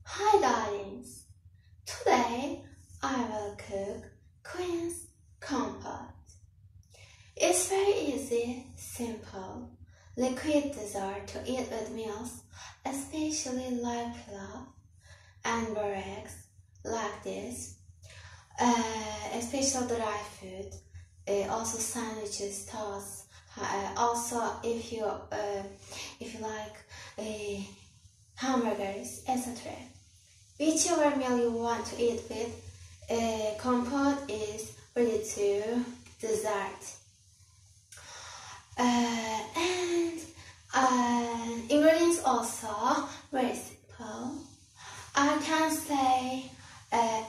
Hi darlings! Today I will cook Quince compost. It's very easy, simple, liquid dessert to eat with meals, especially like pilaf and baraks like this. Especially dry food, also sandwiches, toast. Also, if you like hamburgers, etc. Whichever meal you want to eat with, compote is ready to dessert. And ingredients also very simple. I can say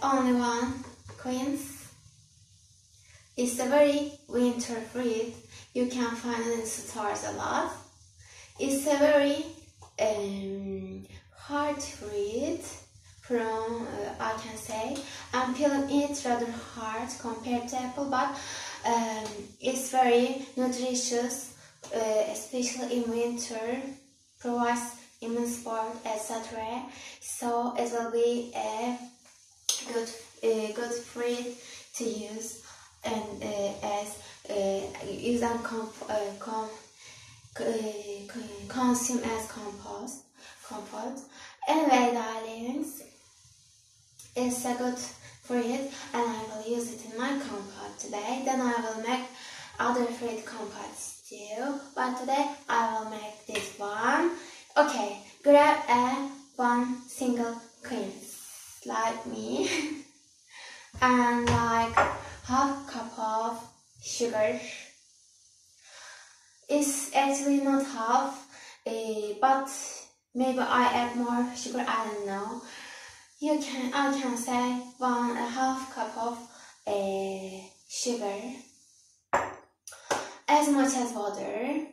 only one Quince. It's a very winter fruit. You can find it in stores a lot. It's a very hard fruit. I can say, and peeling it rather hard compared to apple, but it's very nutritious, especially in winter, provides immune support, etc. So it will be a good fruit to use and use and consume as compost. Anyway, darlings, it's a good fruit and I will use it in my compote today. Then I will make other fruit compotes too, but today I will make this one. Okay, grab one single Quince like me and like half cup of sugar. It's actually not half, but maybe I add more sugar, I don't know. I can say 1.5 cup of sugar, as much as water,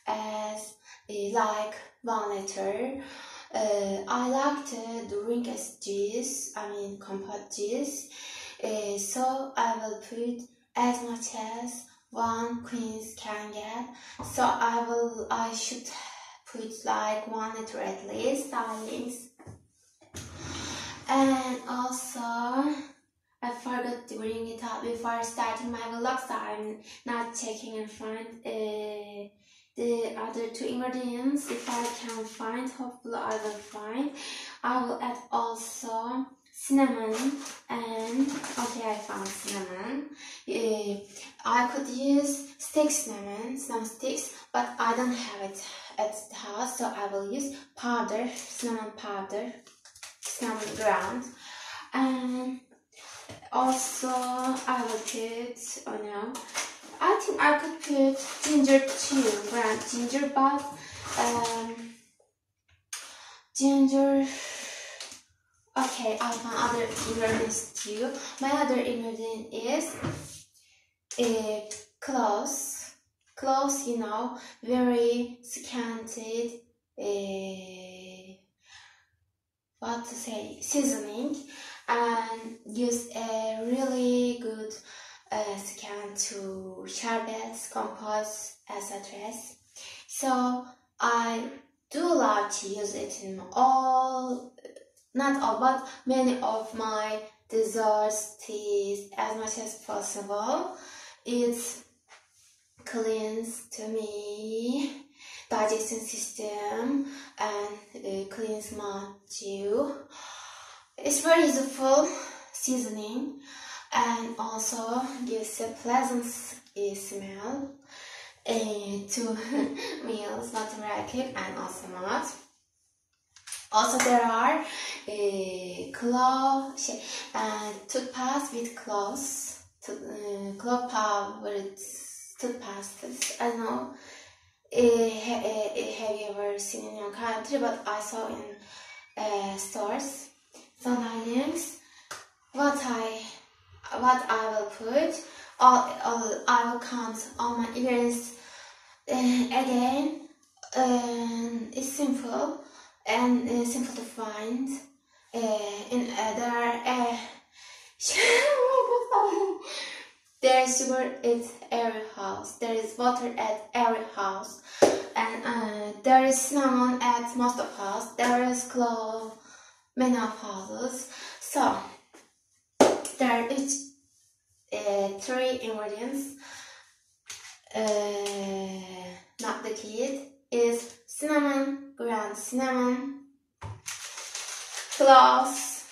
as like 1 liter. I like to drink as juice, compote juice. So I will put as much as 1 Quince can get. So I should put like 1 liter at least, darlings. And also, I forgot to bring it up before starting my vlog, so I'm not checking and find the other 2 ingredients. If I can find, hopefully I will find. I will add also cinnamon and, okay, I found cinnamon. I could use stick cinnamon sticks, but I don't have it at the house, so I will use powder, cinnamon powder. Cinnamon ground, and also I will put, I think I could put ginger too, ground ginger, but ginger, okay, I found other ingredients too. My other ingredient is cloves, very scanted, seasoning, and use a really good scan to sherbets, compost, etc. So I do love to use it in not all, but many of my desserts, teas, as much as possible. It cleans to me digestion system and cleans mouth too. It's very useful seasoning and also gives a pleasant smell to meals, not American, and also not. Also there are toothpaste with cloves, clove powered toothpaste. I don't know. Have you ever seen in your country, but I saw in stores. So darlings, what I will put, I will count all my ingredients again. It's simple and simple to find. There are there is sugar at every house, there is water at every house, and there is cinnamon at most of house, there is clove menopause. So there are three ingredients. Not the key is cinnamon, ground cinnamon, cloves,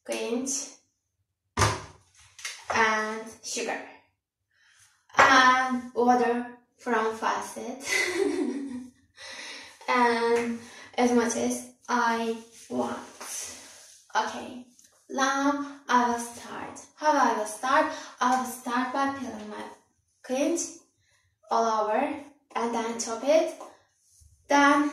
quince, and sugar, and water from faucet, and as much as I want. Okay, now I will start. How I will start? I will start by peeling my quince all over and then chop it. Then,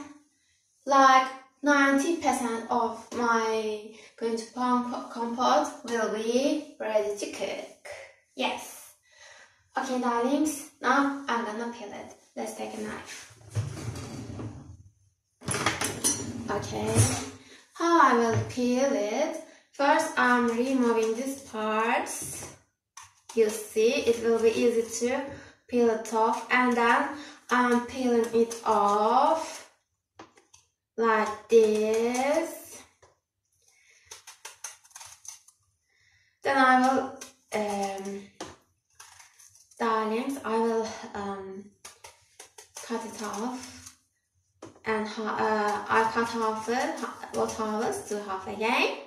like 90% of my quince compost will be ready to cook. Yes. Okay, darlings. Now I'm gonna peel it. Let's take a knife. Okay. How I will peel it? First, I'm removing these parts. You see, it will be easy to peel it off, and then I'm peeling it off like this. Then I will, darlings, I will cut it off, and I cut off both halves to half again,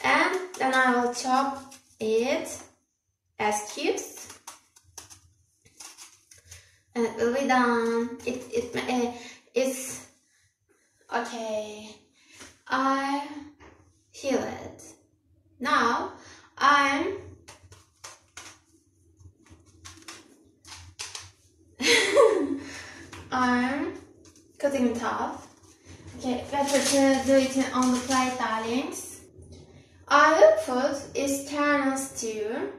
and then I will chop it as cubes, and it will be done. It's okay. I peel it. Now I'm cutting it off. Okay, better to do it on the plate, darlings. I will put is kernels too,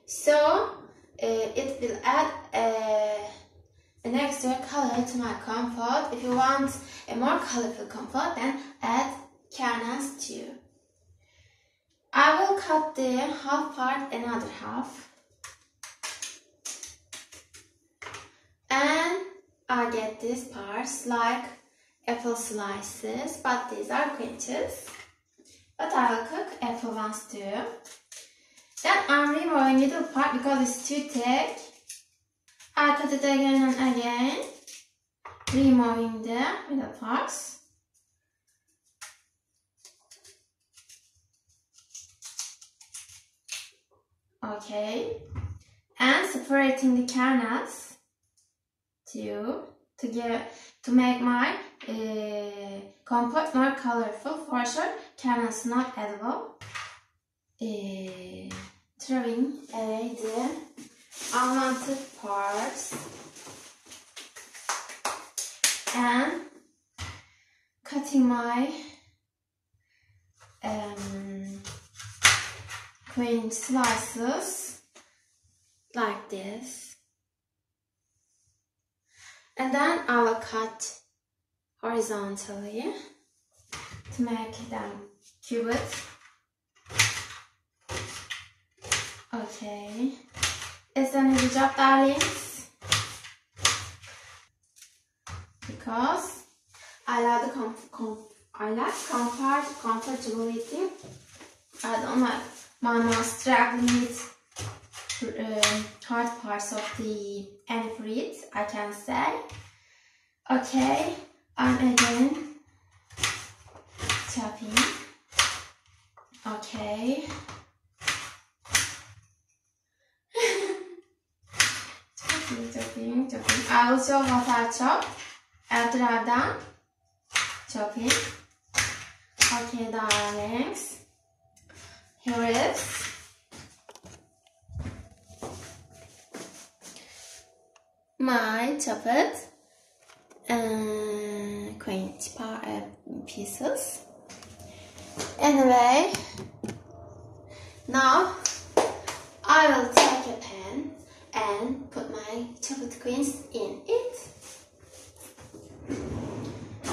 so it will add an extra color to my compote. If you want a more colorful compote, then add kernels too. I will cut the half part, another half, and I get these parts like apple slices, but these are quinces. But I will cook apple ones too. Then I'm removing middle part because it's too thick. I cut it again and again, removing the middle parts. Okay, and separating the kernels to make my compote more colorful. For sure, kernels not edible. Throwing away the unwanted parts and cutting my quince slices like this, and then I will cut horizontally to make them cubes. Okay, is done a good job, darlings, because I like the comfortability. I don't like my mom struggling with hard parts of the any fruit, I can say. Okay, and again chopping. Okay. chopping. I will show what I chop after I've done chopping. Okay, darlings. Here is my chopped quince pieces. Anyway, now I will take a pan and put my chopped quince in it.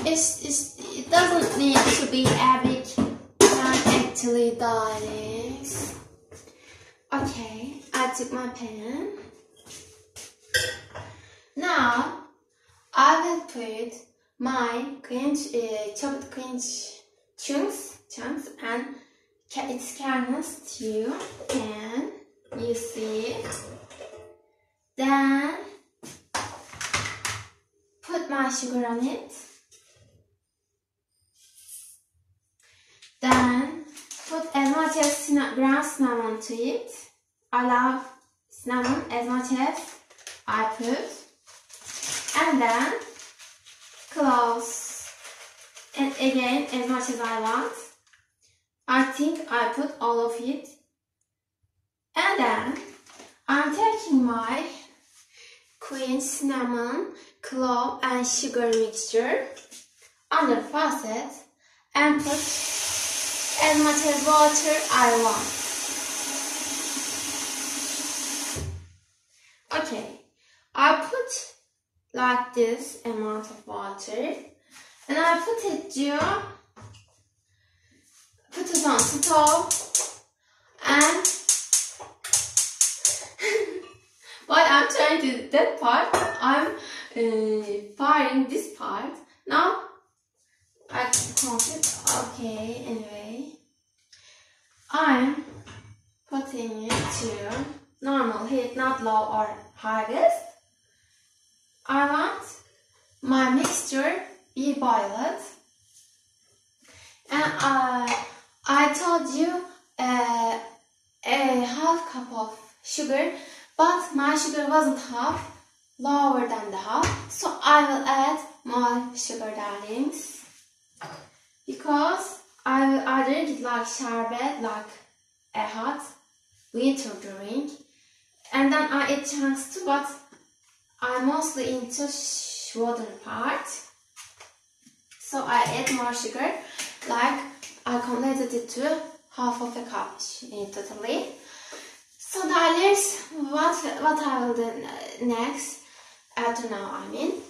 It doesn't need to be a big pan actually, darlings. Okay, I took my pan. Now I will put my chopped quince chunks, and it's kernels too. And you see, then put my sugar on it. Then put as much as ground cinnamon to it. I love cinnamon as much as I put. And then cloves. And again, as much as I want. I think I put all of it. And then I'm taking my Quince cinnamon, clove and sugar mixture under faucet and put as much as water I want. Okay, I put like this amount of water and I put it on stove, and while I'm trying to do that part, I'm firing this part. Now I can't it. Okay, anyway, I'm putting it to normal heat, not low or highest. I want my mixture be boiled, and I told you a half cup of sugar, but my sugar wasn't half, lower than the half, so I will add more sugar, darlings, because I drink it like sherbet, like a hot winter drink, and then I eat chunks too, but I'm mostly into water part, so I add more sugar, like I completed it to half of a cup totally. So darlings, what I will do next, after now I mean,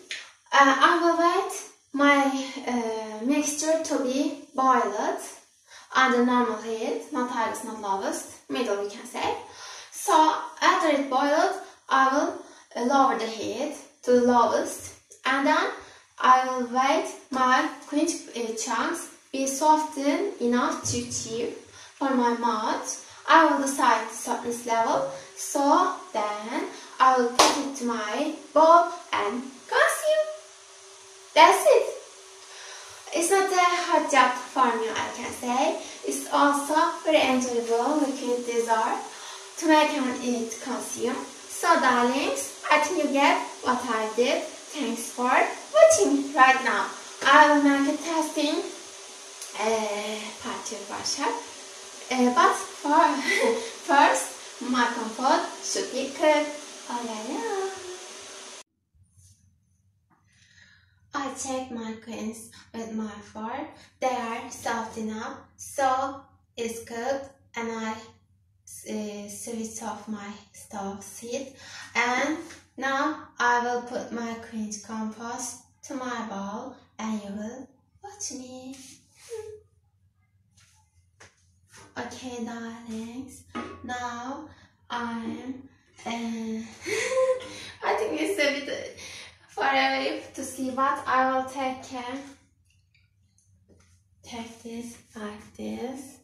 I will wait my mixture to be boiled under normal heat, not highest, not lowest, middle we can say. So after it boiled, I will lower the heat to the lowest, and then I will wait my quince chunks be softened enough to chew for my mouth. I will decide the softness level, so then I will put it to my bowl and consume. That's it. It's not a hard job for me, I can say. It's also very enjoyable liquid dessert to make and eat, consume. So darlings, I think you get what I did. Thanks for watching right now. I will make a testing part 2 workshop. But first, my compost should be cooked. Oh yeah. I check my quince with my fork. They are soft enough, so it's cooked, and I switch off my stove heat. And now I will put my quince compost to my bowl, and you will watch me. Okay, darlings. Now I'm. I think it's a bit far away to see, but I will take this like this,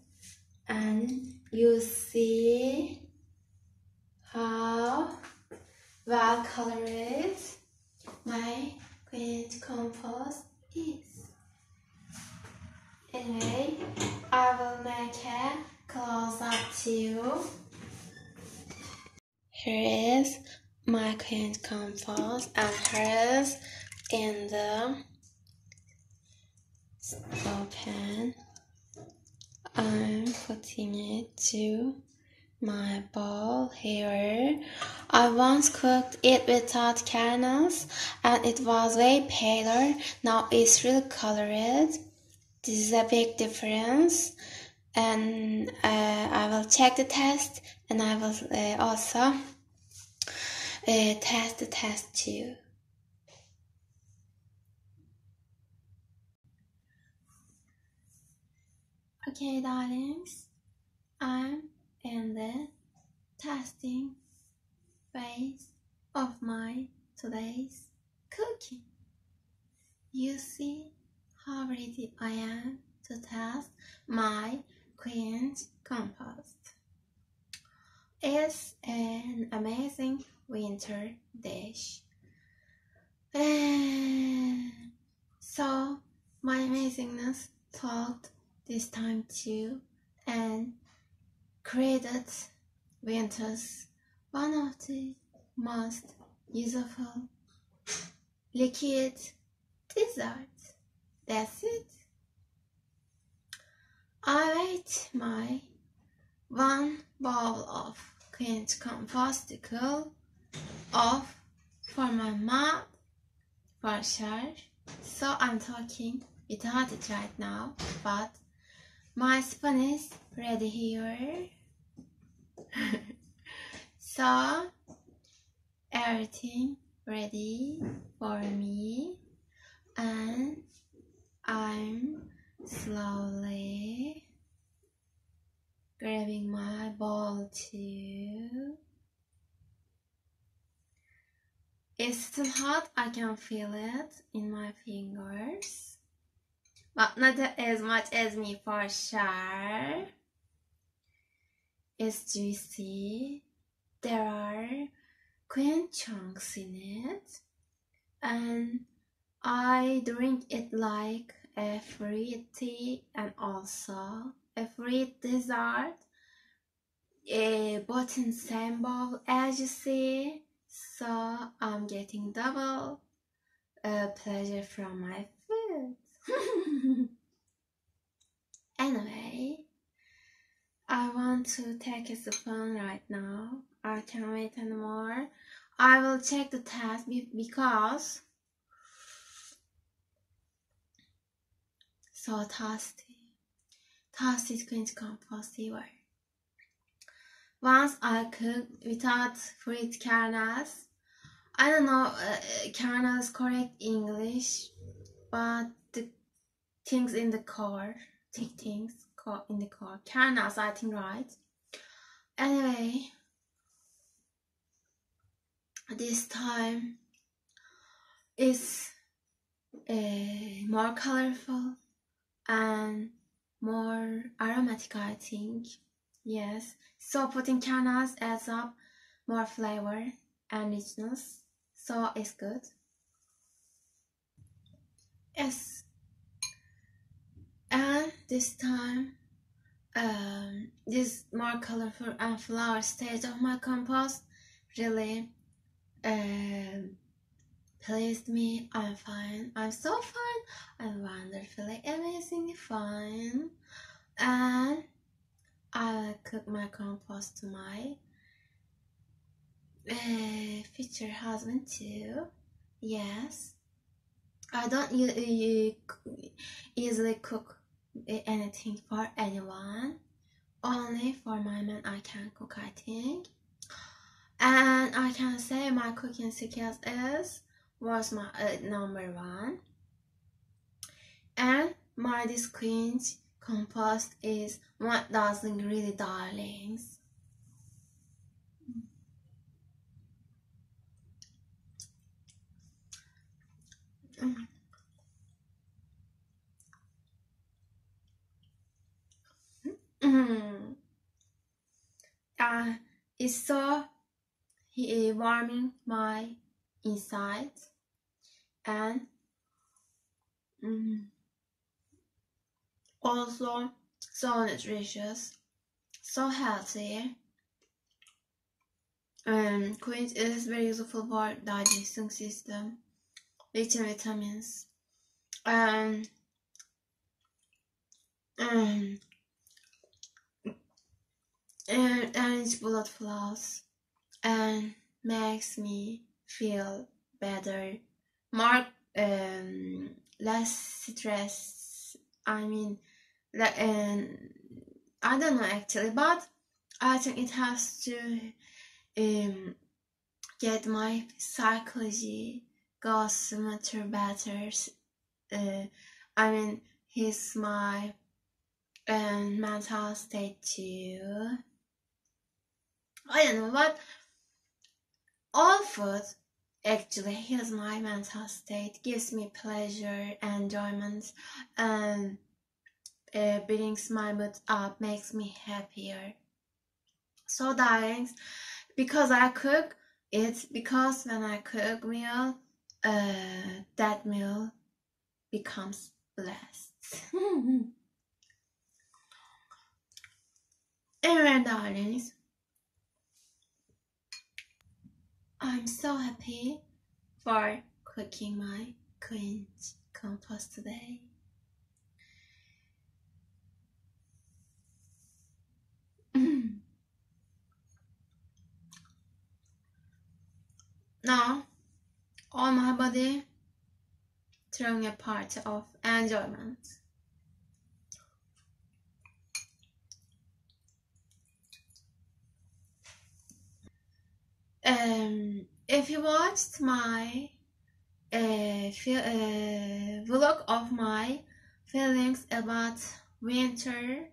and you see how well colored my quince compost is. Anyway, I will make a close-up too. Here is my quince compost, and here is in the stove pan. I'm putting it to my bowl here. I once cooked it without kernels, and it was way paler. Now it's really colored. This is a big difference, and I will check the test, and I will also test the test too. Okay, darlings, I'm in the testing phase of my today's cooking. You see how ready I am to test my Quince Compost. It's an amazing winter dish. So my amazingness thought this time too and created winter's one of the most useful liquid desserts. That's it. I made my 1 bowl of Quince compost to cool off for my mouth for sure. So I'm talking without it right now, but my spoon is ready here. So everything ready for me, and I'm slowly grabbing my bowl too. It's still hot, I can feel it in my fingers, but not as much as me for sure. It's juicy, there are queen chunks in it, and I drink it like a fruit tea and also a fruit dessert, both in same bowl as you see. So I'm getting double pleasure from my food. Anyway, I want to take a spoon right now. I can't wait anymore. I will check the test because so thirsty Quince compost fever. Once I cooked without fruit kernels. I don't know kernels correct English, but the things in the core, thick things in the core, kernels I think right. Anyway, this time is more colorful and more aromatic I think. Yes, so putting kernels adds up more flavor and richness, so it's good. Yes, and this time this more colorful and flower stage of my compost really pleased me. I'm fine, I'm so fine, I'm wonderfully amazingly fine, and I cook my compost to my future husband too. Yes, I don't easily cook anything for anyone. Only for my man I can cook, I think. And I can say my cooking skills was my number 1. And my this Quince compost is 1,000 really darlings. It's so warming my inside, and also so nutritious, so healthy. Quince is very useful for digestion system, rich in vitamins, and its blood flows and makes me feel better, more less stress. I mean, I don't know actually, but I think it has to get my psychology goes smoother, better. I mean, he's my mental state too. I don't know, but all food actually heals my mental state, gives me pleasure, enjoyment, and brings my mood up, makes me happier. So darlings, because I cook, it's because when I cook meal, that meal becomes blessed. Anyway, darlings, I'm so happy for cooking my Quince compost today. Now, all my body throwing a party of enjoyment. If you watched my vlog of my feelings about winter,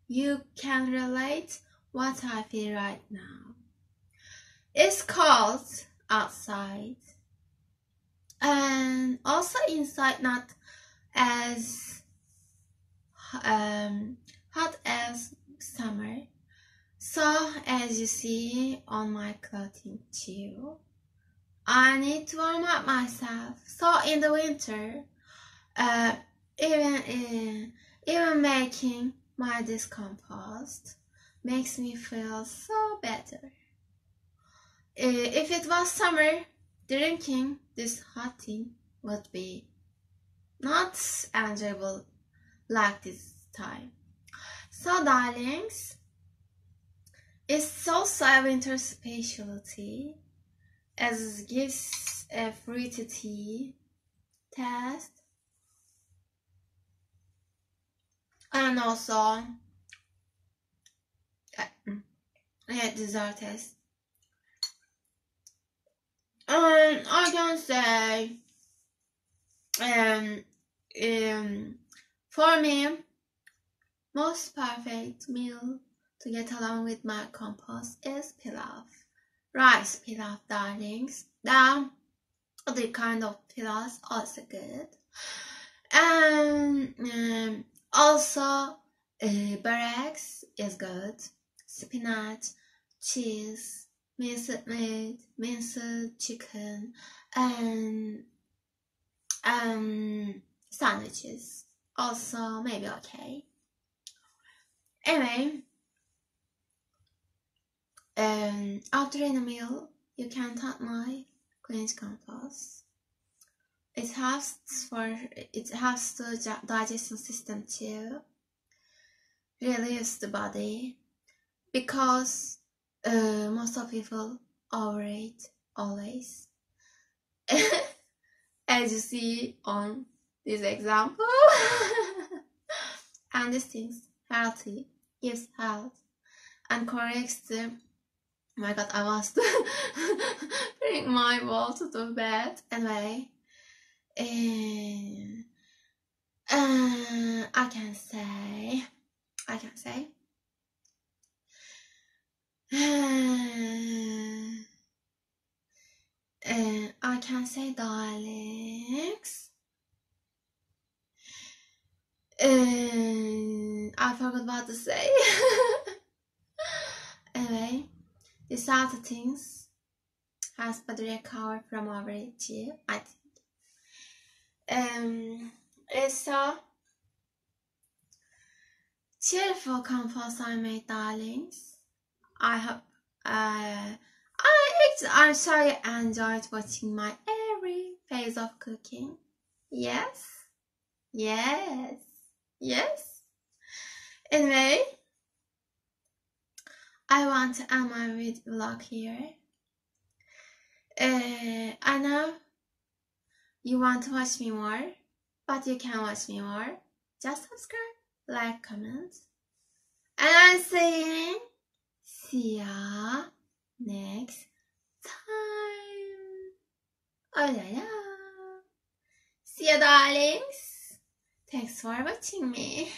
you can relate what I feel right now. It's cold outside and also inside, not as hot as summer. So as you see on my clothing too, I need to warm up myself. So in the winter, even making my compost makes me feel so better. If it was summer, drinking this hot thing would be not enjoyable like this time. So darlings, it's also a winter specialty, as it gives a fruity tea taste and also a dessert taste. I can say for me, most perfect meal to get along with my compost is pilaf. Rice pilaf, darlings. Now, other kind of pilafs also good. And also, barracks is good. Spinach, cheese, minced meat, minced chicken, and sandwiches. Also, maybe okay. Anyway, after a meal, you can tap my Quince compost. It helps the digestion system too. Relieves the body because most of people overeat always. As you see on this example. And these things healthy, gives health, and corrects the. Oh my god, I must bring my ball to the bed. Anyway, I can say, darlings. I forgot what to say. Anyway, these other things has better recovered from our age, I think. It's a cheerful compost I made, darlings. I hope I'm sure you enjoyed watching my every phase of cooking. Yes. Anyway, I want to end my vlog here. I know you want to watch me more, but you can watch me more. Just subscribe, like, comment. And I'm saying, see ya next time. Oh yeah. See ya, darlings. Thanks for watching me.